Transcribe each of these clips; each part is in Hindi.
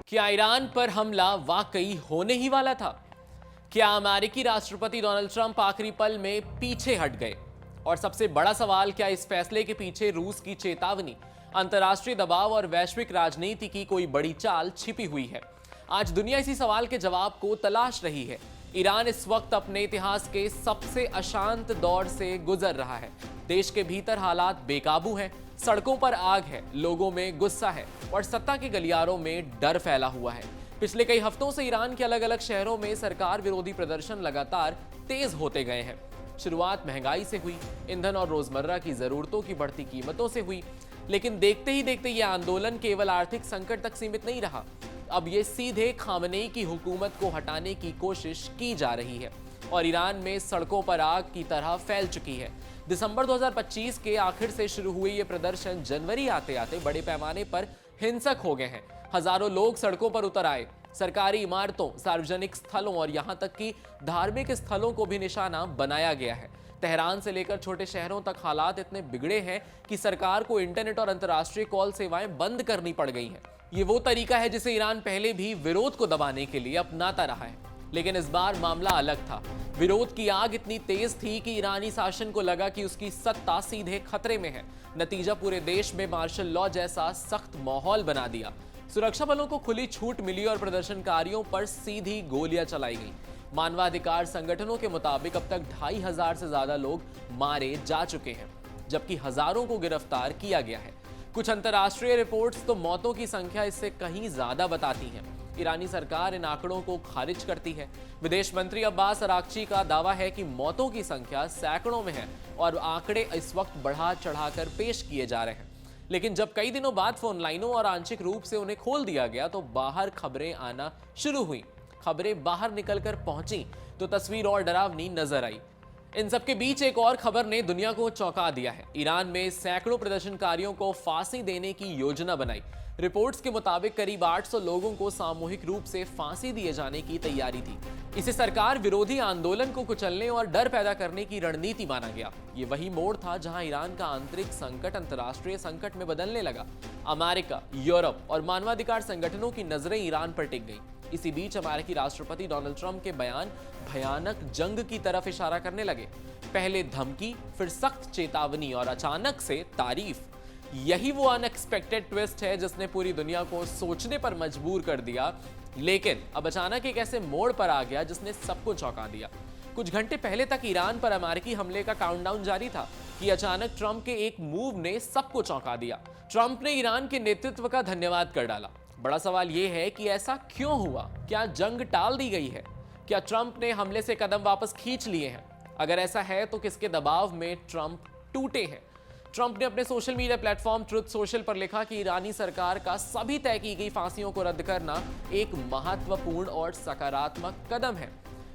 क्या ईरान पर हमला वाकई होने ही वाला था? क्या अमेरिकी राष्ट्रपति डोनाल्ड ट्रंप आखिरी पल में पीछे हट गए? और सबसे बड़ा सवाल, क्या इस फैसले के पीछे रूस की चेतावनी, अंतर्राष्ट्रीय दबाव और वैश्विक राजनीति की कोई बड़ी चाल छिपी हुई है? आज दुनिया इसी सवाल के जवाब को तलाश रही है। ईरान इस वक्त अपने इतिहास के सबसे अशांत दौर से गुजर रहा है। देश के भीतर हालात बेकाबू हैं, सड़कों पर आग है, लोगों में गुस्सा है और सत्ता के गलियारों में डर फैला हुआ है। पिछले कई हफ्तों से ईरान के अलग अलग शहरों में सरकार विरोधी प्रदर्शन लगातार तेज होते गए हैं। शुरुआत महंगाई से हुई, ईंधन और रोजमर्रा की जरूरतों की बढ़ती कीमतों से हुई, लेकिन देखते ही देखते यह आंदोलन केवल आर्थिक संकट तक सीमित नहीं रहा। अब ये सीधे खामनेई की हुकूमत को हटाने की कोशिश की जा रही है और ईरान में सड़कों पर आग की तरह फैल चुकी है। दिसंबर 2025 के आखिर से शुरू हुए ये प्रदर्शन जनवरी आते आते बड़े पैमाने पर हिंसक हो गए हैं। हजारों लोग सड़कों पर उतर आए, सरकारी इमारतों, सार्वजनिक स्थलों और यहां तक कि धार्मिक स्थलों को भी निशाना बनाया गया है। तेहरान से लेकर छोटे शहरों तक हालात इतने बिगड़े हैं कि सरकार को इंटरनेट और अंतर्राष्ट्रीय कॉल सेवाएं बंद करनी पड़ गई हैं। ये वो तरीका है जिसे ईरान पहले भी विरोध को दबाने के लिए अपनाता रहा है, लेकिन इस बार मामला अलग था। विरोध की आग इतनी तेज थी कि ईरानी शासन को लगा कि उसकी सत्ता सीधे खतरे में है। नतीजा, पूरे देश में मार्शल लॉ जैसा सख्त माहौल बना दिया। सुरक्षा बलों को खुली छूट मिली और प्रदर्शनकारियों पर सीधी गोलियां चलाई गई। मानवाधिकार संगठनों के मुताबिक अब तक 2500 से ज्यादा लोग मारे जा चुके हैं, जबकि हजारों को गिरफ्तार किया गया है। कुछ अंतर्राष्ट्रीय रिपोर्ट्स तो मौतों की संख्या इससे कहीं ज्यादा बताती हैं। ईरानी सरकार इन आंकड़ों को खारिज करती है। विदेश मंत्री अब्बास अराक्ची का दावा है कि मौतों की संख्या सैकड़ों में है और आंकड़े इस वक्त बढ़ा चढ़ाकर पेश किए जा रहे हैं। लेकिन जब कई दिनों बाद फोन लाइनों और आंशिक रूप से उन्हें खोल दिया गया तो बाहर खबरें आना शुरू हुई। खबरें बाहर निकलकर पहुंची तो तस्वीर और डरावनी नजर आई। इन सबके बीच एक और खबर ने दुनिया को चौंका दिया है। ईरान में सैकड़ों प्रदर्शनकारियों को फांसी देने की योजना बनाई। रिपोर्ट्स के मुताबिक करीब 800 लोगों को सामूहिक रूप से फांसी दिए जाने की तैयारी थी। इसे सरकार विरोधी आंदोलन को कुचलने और डर पैदा करने की रणनीति माना गया। ये वही मोड़ था जहां ईरान का आंतरिक संकट अंतर्राष्ट्रीय संकट में बदलने लगा। अमेरिका, यूरोप और मानवाधिकार संगठनों की नजरें ईरान पर टिक गई। इसी बीच अमेरिकी राष्ट्रपति डोनाल्ड ट्रंप के बयान भयानक जंग की तरफ इशारा करने लगे। पहले धमकी, फिर सख्त चेतावनी और अचानक से तारीफ। यही वो अनएक्सपेक्टेड ट्विस्ट है जिसने पूरी दुनिया को सोचने पर मजबूर कर दिया। लेकिन अब अचानक एक ऐसे मोड़ पर आ गया जिसने सबको चौंका दिया। कुछ घंटे पहले तक ईरान पर अमेरिकी हमले का काउंटडाउन जारी था कि अचानक ट्रंप के एक मूव ने सबको चौंका दिया। ट्रंप ने ईरान के नेतृत्व का धन्यवाद कर डाला। बड़ा सवाल यह है कि ऐसा क्यों हुआ? क्या जंग टाल दी गई है? क्या ट्रंप ने हमले से कदम वापस खींच लिए हैं? अगर ऐसा है तो किसके दबाव में ट्रंप टूटे हैं? ट्रंप ने अपने social media platform truth social पर लिखा कि ईरानी सरकार का सभी तय की गई फांसियों को रद्द करना एक महत्वपूर्ण और सकारात्मक कदम है।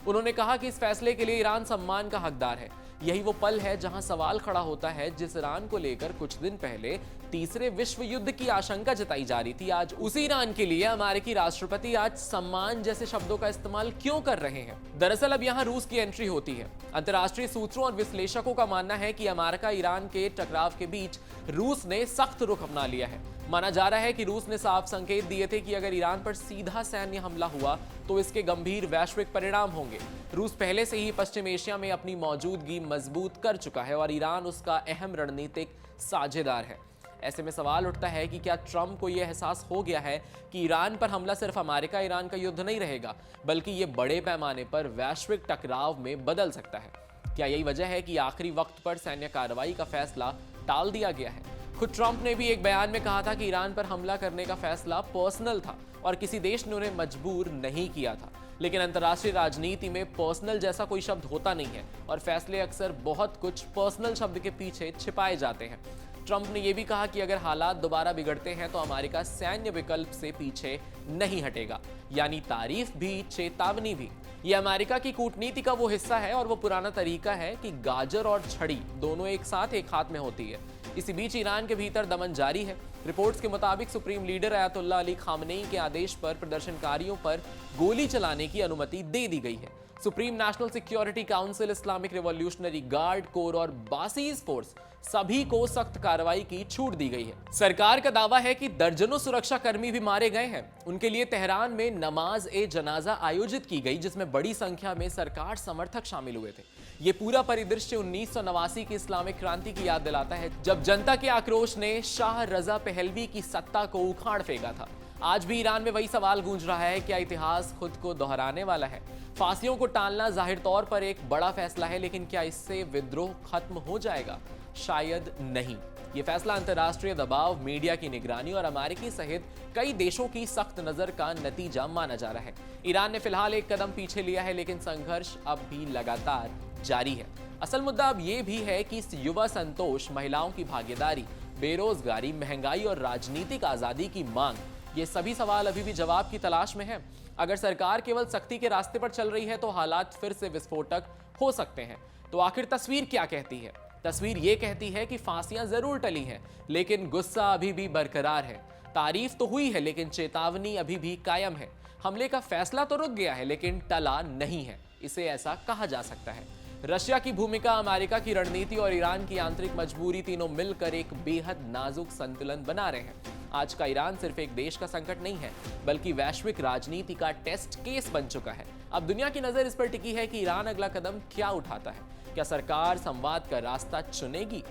उन्होंने कहा कि इस फैसले के लिए ईरान सम्मान का हकदार है। यही वो पल है जहां सवाल खड़ा होता है जिस ईरान को लेकर कुछ दिन पहले तीसरे विश्व युद्ध की आशंका जताई जा रही थी। आज उसी ईरान के लिए अमेरिकी राष्ट्रपति आज सम्मान जैसे शब्दों का इस्तेमाल क्यों कर रहे हैं? दरअसल अब यहां रूस की एंट्री होती है। अंतर्राष्ट्रीय सूत्रों और विश्लेषकों का मानना है कि अमेरिका ईरान के टकराव के बीच रूस ने सख्त रुख अपना लिया है। माना जा रहा है कि रूस ने साफ संकेत दिए थे कि अगर ईरान पर सीधा सैन्य हमला हुआ तो इसके गंभीर वैश्विक परिणाम होंगे। रूस पहले से ही पश्चिम एशिया में अपनी मौजूदगी मजबूत कर चुका है और ईरान उसका अहम रणनीतिक साझेदार है। ऐसे में सवाल उठता है कि क्या ट्रंप को यह एहसास हो गया है कि ईरान पर हमला सिर्फ अमेरिका ईरान का युद्ध नहीं रहेगा, बल्कि यह बड़े पैमाने पर वैश्विक टकराव में बदल सकता है? क्या यही वजह है कि आखिरी वक्त पर सैन्य कार्रवाई का फैसला टाल दिया गया है? खुद ट्रंप ने भी एक बयान में कहा था कि ईरान पर हमला करने का फैसला पर्सनल था और किसी देश ने उन्हें मजबूर नहीं किया था। लेकिन अंतर्राष्ट्रीय राजनीति में पर्सनल जैसा कोई शब्द होता नहीं है और फैसले अक्सर बहुत कुछ पर्सनल शब्द के पीछे छिपाए जाते हैं। ट्रंप ने यह भी कहा कि अगर हालात दोबारा बिगड़ते हैं तो अमेरिका सैन्य विकल्प से पीछे नहीं हटेगा, यानी तारीफ भी, चेतावनी भी। यह अमेरिका की कूटनीति का वो हिस्सा है और वो पुराना तरीका है कि गाजर और छड़ी दोनों एक साथ एक हाथ में होती है। इसी बीच ईरान के भीतर दमन जारी है। रिपोर्ट्स के मुताबिक supreme leader Ayatollah Ali Khamenei के आदेश पर प्रदर्शनकारियों पर गोली चलाने की अनुमति दे दी गई है। Supreme national security council, Islamic revolutionary guard core और बासीज फोर्स सभी को सख्त कार्रवाई की छूट दी गई है। सरकार का दावा है कि दर्जनों सुरक्षा कर्मी भी मारे गए हैं। उनके लिए तेहरान में नमाज ए जनाजा आयोजित की गई, जिसमें बड़ी संख्या में सरकार समर्थक शामिल हुए थे। ये पूरा परिदृश्य 1989 की इस्लामिक क्रांति की याद दिलाता है, जब जनता के आक्रोश ने शाह रजा पहलवी की सत्ता को उखाड़ फेंका था। आज भी ईरान में वही सवाल गूंज रहा है, क्या इतिहास खुद को दोहराने वाला है? फांसियों को टालना जाहिर तौर पर एक बड़ा फैसला है, लेकिन क्या इससे विद्रोह खत्म हो जाएगा? शायद नहीं। ये फैसला अंतर्राष्ट्रीय दबाव, मीडिया की निगरानी और अमेरिकी सहित कई देशों की सख्त नजर का नतीजा माना जा रहा है। ईरान ने फिलहाल एक कदम पीछे लिया है, लेकिन संघर्ष अब भी लगातार जारी है। असल मुद्दा अब ये भी है कि युवा संतोष, महिलाओं की भागीदारी, बेरोजगारी, महंगाई और राजनीतिक आजादी की मांग, ये सभी सवाल अभी भी जवाब की तलाश में हैं। अगर सरकार केवल सख्ती के रास्ते पर चल रही है तो हालात फिर से विस्फोटक हो सकते हैं। तो आखिर तस्वीर क्या कहती है? तस्वीर ये कहती है कि फांसियां जरूर टली हैं, लेकिन गुस्सा अभी भी बरकरार है। तारीफ तो हुई है, लेकिन चेतावनी अभी भी कायम है। हमले का फैसला तो रुक गया है, लेकिन टला नहीं है। इसे ऐसा कहा जा सकता है। रशिया की भूमिका, अमेरिका की रणनीति और ईरान की आंतरिक मजबूरी, तीनों मिलकर एक बेहद नाजुक संतुलन बना रहे हैं। आज का ईरान सिर्फ एक देश का संकट नहीं है, बल्कि वैश्विक राजनीति का टेस्ट केस बन चुका है। अब दुनिया की नजर इस पर टिकी है कि ईरान अगला कदम क्या उठाता है। क्या सरकार संवाद का रास्ता चुनेगी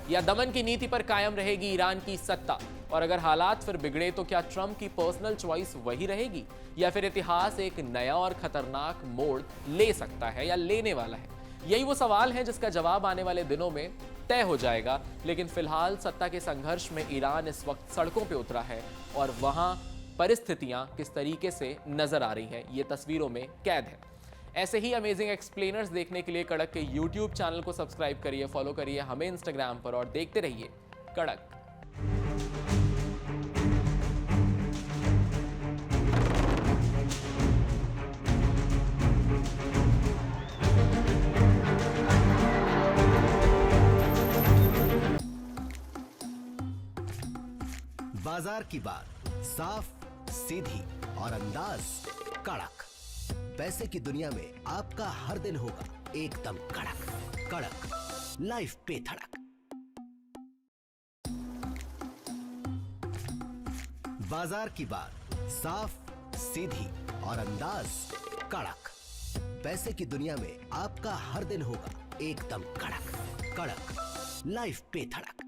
या दमन की नीति पर कायम रहेगी ईरान की सत्ता? और अगर हालात फिर बिगड़े तो क्या ट्रंप की पर्सनल चॉइस वही रहेगी, या फिर इतिहास एक नया और खतरनाक मोड़ ले सकता है या लेने वाला है? यही वो सवाल है जिसका जवाब आने वाले दिनों में तय हो जाएगा। लेकिन फिलहाल सत्ता के संघर्ष में ईरान इस वक्त सड़कों पे उतरा है, और वहां परिस्थितियां किस तरीके से नजर आ रही हैं, ये तस्वीरों में कैद है। ऐसे ही अमेजिंग एक्सप्लेनर्स देखने के लिए कड़क के YouTube चैनल को सब्सक्राइब करिए, फॉलो करिए हमें इंस्टाग्राम पर, और देखते रहिए कड़क। बाजार की बात साफ, सीधी और अंदाज कड़क। पैसे की दुनिया में आपका हर दिन होगा एकदम कड़क। कड़क लाइफ पे धड़क। बाजार की बात साफ, सीधी और अंदाज कड़क। पैसे की दुनिया में आपका हर दिन होगा एकदम कड़क। कड़क लाइफ पे धड़क।